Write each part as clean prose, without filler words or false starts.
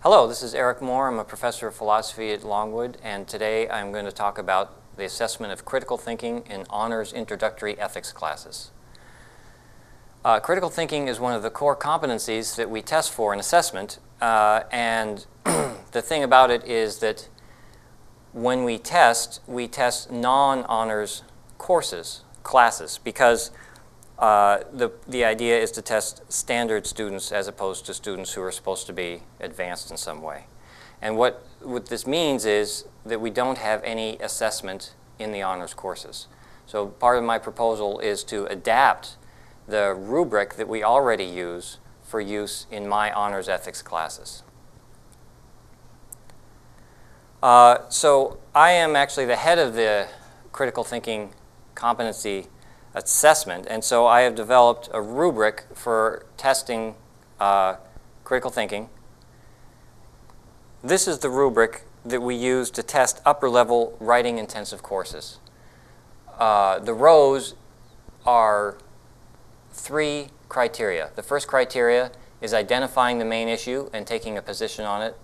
Hello, this is Eric Moore. I'm a professor of philosophy at Longwood, and today I'm going to talk about the assessment of critical thinking in honors introductory ethics classes. Critical thinking is one of the core competencies that we test for in assessment, and the thing about it is that when we test non-honors classes, because the idea is to test standard students as opposed to students who are supposed to be advanced in some way. And what this means is that we don't have any assessment in the honors courses. So part of my proposal is to adapt the rubric that we already use for use in my honors ethics classes. So I am actually the head of the critical thinking competency assessment, and so I have developed a rubric for testing critical thinking. This is the rubric that we use to test upper-level writing-intensive courses. The rows are 3 criteria. The first criteria is identifying the main issue and taking a position on it.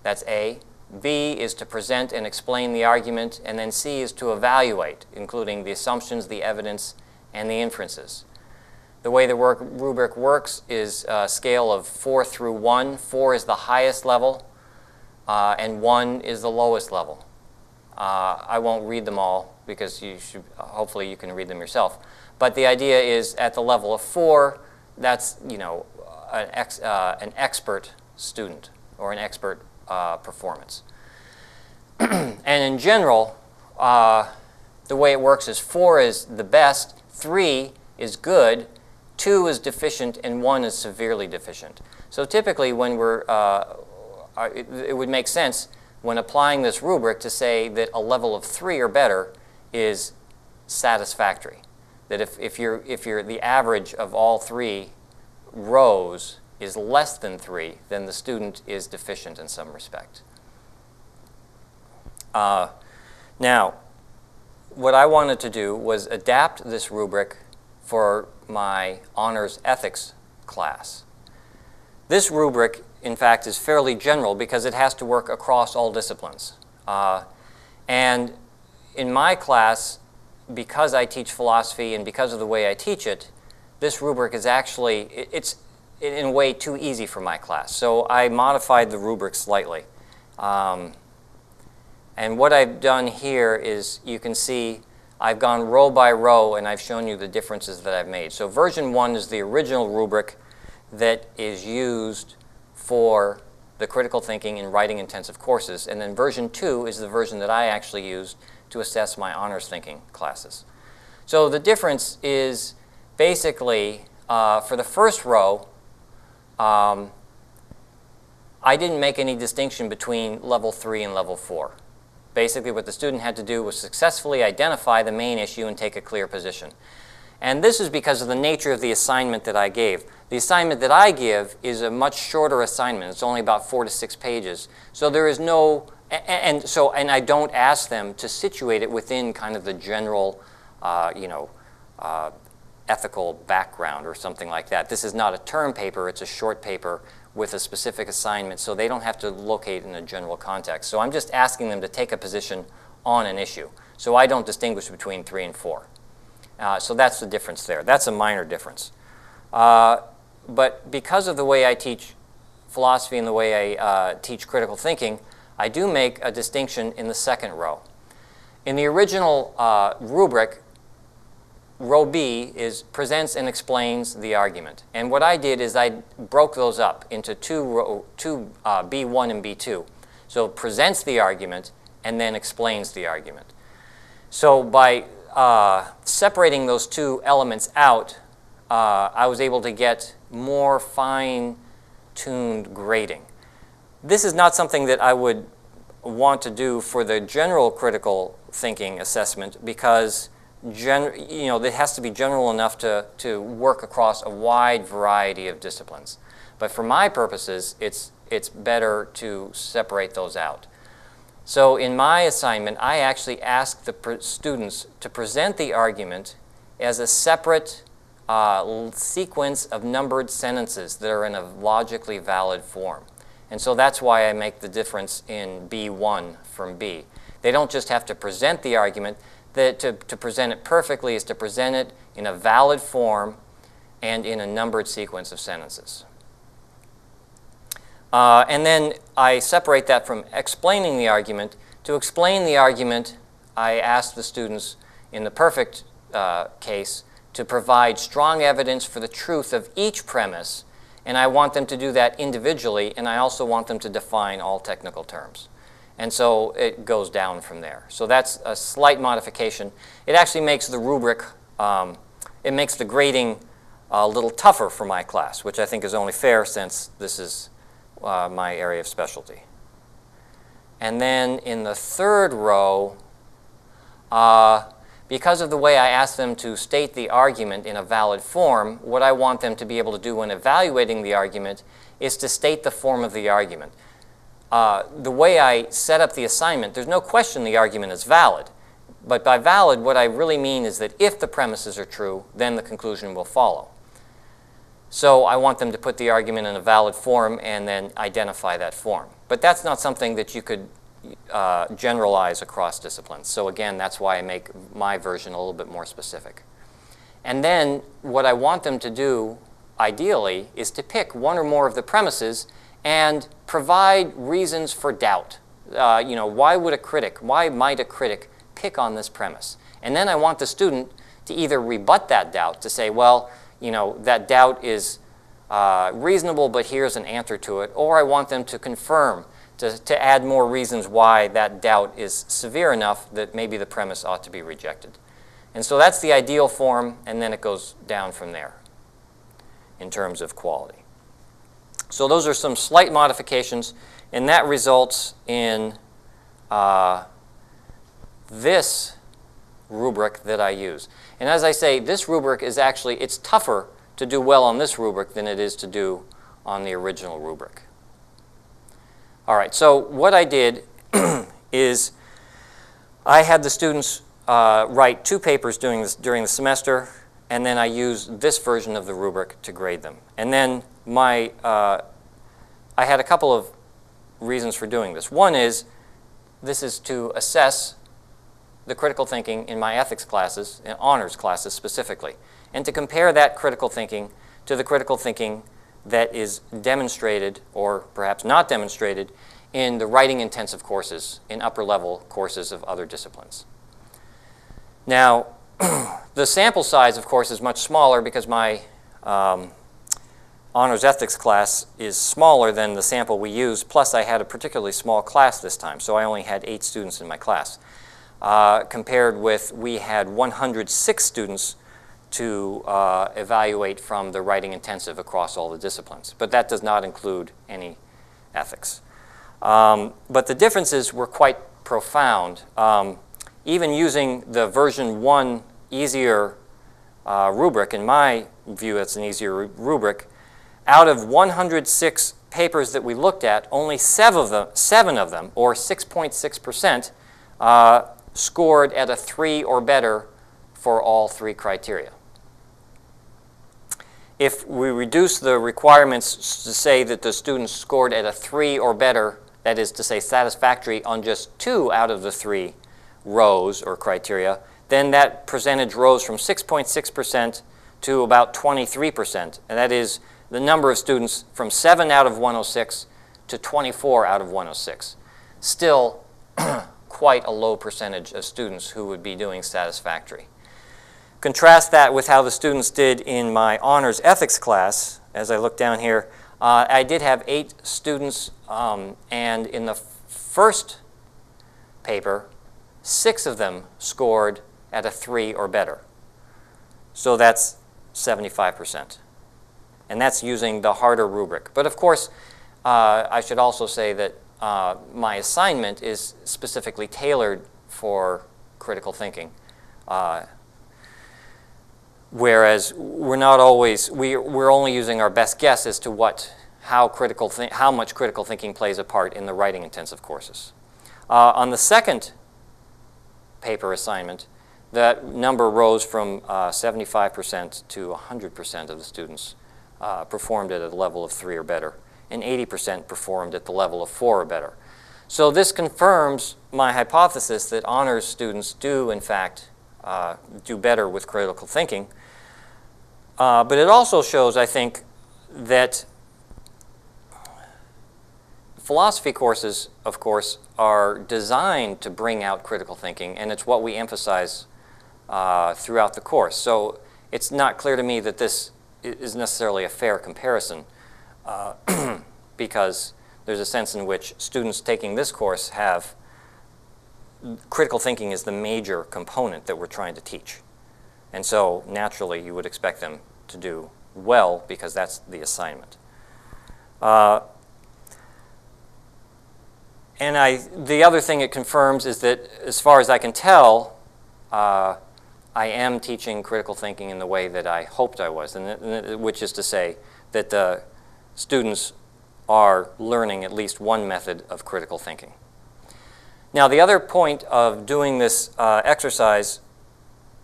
That's A. B is to present and explain the argument, and then C is to evaluate, including the assumptions, the evidence, and the inferences. The way the rubric works is a scale of 4 through 1. 4 is the highest level, and 1 is the lowest level. I won't read them all because hopefully you can read them yourself. But the idea is at the level of 4, that's an expert student or an expert performance. And in general, the way it works is 4 is the best, 3 is good, 2 is deficient, and 1 is severely deficient. So typically when it would make sense when applying this rubric to say that a level of 3 or better is satisfactory. That if the average of all 3 rows is less than 3, then the student is deficient in some respect. Now, what I wanted to do was adapt this rubric for my honors ethics class. This rubric, in fact, is fairly general because it has to work across all disciplines. And in my class, because I teach philosophy and because of the way I teach it, this rubric is actually, it's in a way too easy for my class. So I modified the rubric slightly. And what I've done here is you can see I've gone row by row and I've shown you the differences that I've made. So version 1 is the original rubric that is used for the critical thinking and writing intensive courses. And then version 2 is the version that I actually used to assess my honors thinking classes. So the difference is basically for the first row, I didn't make any distinction between level 3 and level 4. Basically, what the student had to do was successfully identify the main issue and take a clear position. And this is because of the nature of the assignment that I gave. The assignment that I give is a much shorter assignment. It's only about 4 to 6 pages. So there is no, and I don't ask them to situate it within kind of the general, ethical background or something like that. This is not a term paper. It's a short paper with a specific assignment, so they don't have to locate in a general context. So I'm just asking them to take a position on an issue. So I don't distinguish between 3 and 4. So that's the difference there. That's a minor difference. But because of the way I teach philosophy and the way I teach critical thinking, I do make a distinction in the second row. In the original rubric, row B is presents and explains the argument. And what I did is I broke those up into two B1 and B2. So it presents the argument and then explains the argument. So by separating those 2 elements out, I was able to get more fine-tuned grading. This is not something that I would want to do for the general critical thinking assessment because it has to be general enough to work across a wide variety of disciplines. But for my purposes, it's better to separate those out. So in my assignment, I actually asked the students to present the argument as a separate sequence of numbered sentences that are in a logically valid form. And so that's why I make the difference in B1 from B. They don't just have to present the argument. To present it perfectly is to present it in a valid form and in a numbered sequence of sentences. And then I separate that from explaining the argument. To explain the argument, I ask the students in the perfect case to provide strong evidence for the truth of each premise, and I want them to do that individually, and I also want them to define all technical terms. And so it goes down from there. So that's a slight modification. It actually makes the rubric, it makes the grading a little tougher for my class, which I think is only fair since this is my area of specialty. And then in the third row, because of the way I ask them to state the argument in a valid form, what I want them to be able to do when evaluating the argument is to state the form of the argument. The way I set up the assignment, there's no question the argument is valid. But by valid, what I really mean is that if the premises are true, then the conclusion will follow. So I want them to put the argument in a valid form and then identify that form. But that's not something that you could generalize across disciplines. So again, that's why I make my version a little bit more specific. And then what I want them to do, ideally, is to pick one or more of the premises and provide reasons for doubt. Why might a critic pick on this premise? And then I want the student to either rebut that doubt, to say, well, that doubt is reasonable, but here's an answer to it. Or I want them to confirm, to add more reasons why that doubt is severe enough that maybe the premise ought to be rejected. And so that's the ideal form, and then it goes down from there in terms of quality. So those are some slight modifications, and that results in this rubric that I use. And as I say, this rubric is actually, it's tougher to do well on this rubric than it is to do on the original rubric. All right, so what I did is I had the students write 2 papers during the semester, and then I used this version of the rubric to grade them. And then I had a couple of reasons for doing this. One is, this is to assess the critical thinking in my ethics classes, in honors classes specifically, and to compare that critical thinking to the critical thinking that is demonstrated, or perhaps not demonstrated, in the writing-intensive courses, in upper-level courses of other disciplines. Now, the sample size, of course, is much smaller because my honors ethics class is smaller than the sample we use, plus I had a particularly small class this time, so I only had 8 students in my class. Compared with, we had 106 students to evaluate from the writing intensive across all the disciplines. But that does not include any ethics. But the differences were quite profound. Even using the version 1 easier rubric, in my view it's an easier rubric, out of 106 papers that we looked at, only 7 of them, or 6.6%, scored at a 3 or better for all 3 criteria. If we reduce the requirements to say that the students scored at a 3 or better, that is to say satisfactory on just 2 out of the 3 rows or criteria, then that percentage rose from 6.6% to about 23%. And that is the number of students from 7 out of 106 to 24 out of 106. Still quite a low percentage of students who would be doing satisfactory. Contrast that with how the students did in my honors ethics class. As I look down here, I did have 8 students, and in the first paper, 6 of them scored at a 3 or better. So that's 75%. And that's using the harder rubric. But of course, I should also say that my assignment is specifically tailored for critical thinking. Whereas we're not always, we're only using our best guess as to how much critical thinking plays a part in the writing intensive courses. On the second paper assignment, that number rose from 75% to 100% of the students performed at a level of 3 or better and 80% performed at the level of 4 or better. So this confirms my hypothesis that honors students do, in fact, do better with critical thinking. But it also shows, I think, that philosophy courses, of course, are designed to bring out critical thinking, and it's what we emphasize throughout the course. So it's not clear to me that this is necessarily a fair comparison because there's a sense in which students taking this course have critical thinking is the major component that we're trying to teach. And so naturally you would expect them to do well because that's the assignment. And the other thing it confirms is that as far as I can tell, I am teaching critical thinking in the way that I hoped I was, which is to say that the students are learning at least one method of critical thinking. Now, the other point of doing this exercise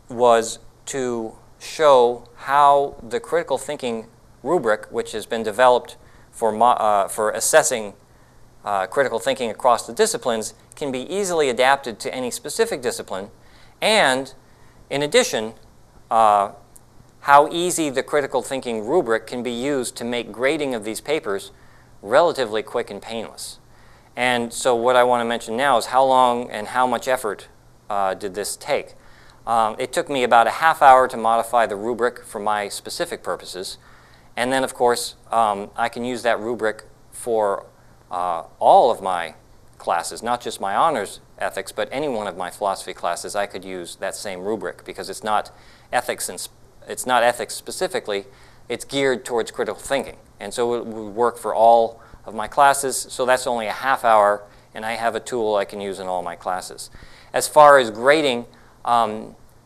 was to show how the critical thinking rubric, which has been developed for assessing critical thinking across the disciplines, can be easily adapted to any specific discipline, and in addition, how easy the critical thinking rubric can be used to make grading of these papers relatively quick and painless. And so what I want to mention now is how long and how much effort did this take. It took me about a half hour to modify the rubric for my specific purposes, and then of course I can use that rubric for all of my classes, not just my honors ethics, but any one of my philosophy classes. I could use that same rubric because it's not ethics and it's not ethics specifically. It's geared towards critical thinking, and so it would work for all of my classes. So that's only a half hour, and I have a tool I can use in all my classes. As far as grading,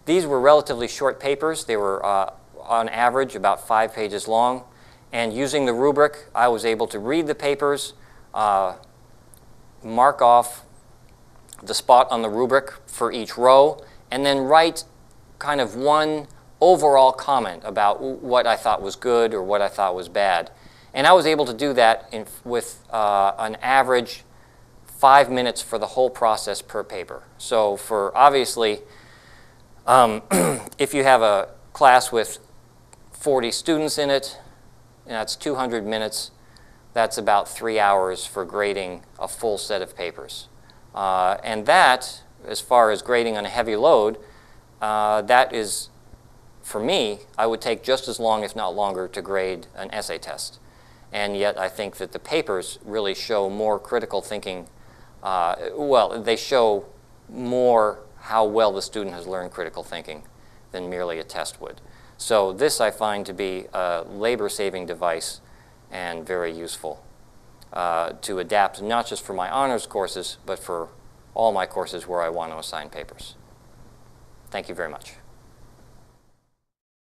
these were relatively short papers. They were on average about 5 pages long, and using the rubric, I was able to read the papers, mark off the spot on the rubric for each row, and then write kind of one overall comment about what I thought was good or what I thought was bad. And I was able to do that with an average 5 minutes for the whole process per paper. So for obviously, if you have a class with 40 students in it, and that's 200 minutes, that's about 3 hours for grading a full set of papers. And that, as far as grading on a heavy load, that is, for me, I would take just as long, if not longer, to grade an essay test. And yet I think that the papers really show more critical thinking. Well, they show more how well the student has learned critical thinking than merely a test would. So this I find to be a labor-saving device and very useful to adapt not just for my honors courses, but for all my courses where I want to assign papers. Thank you very much.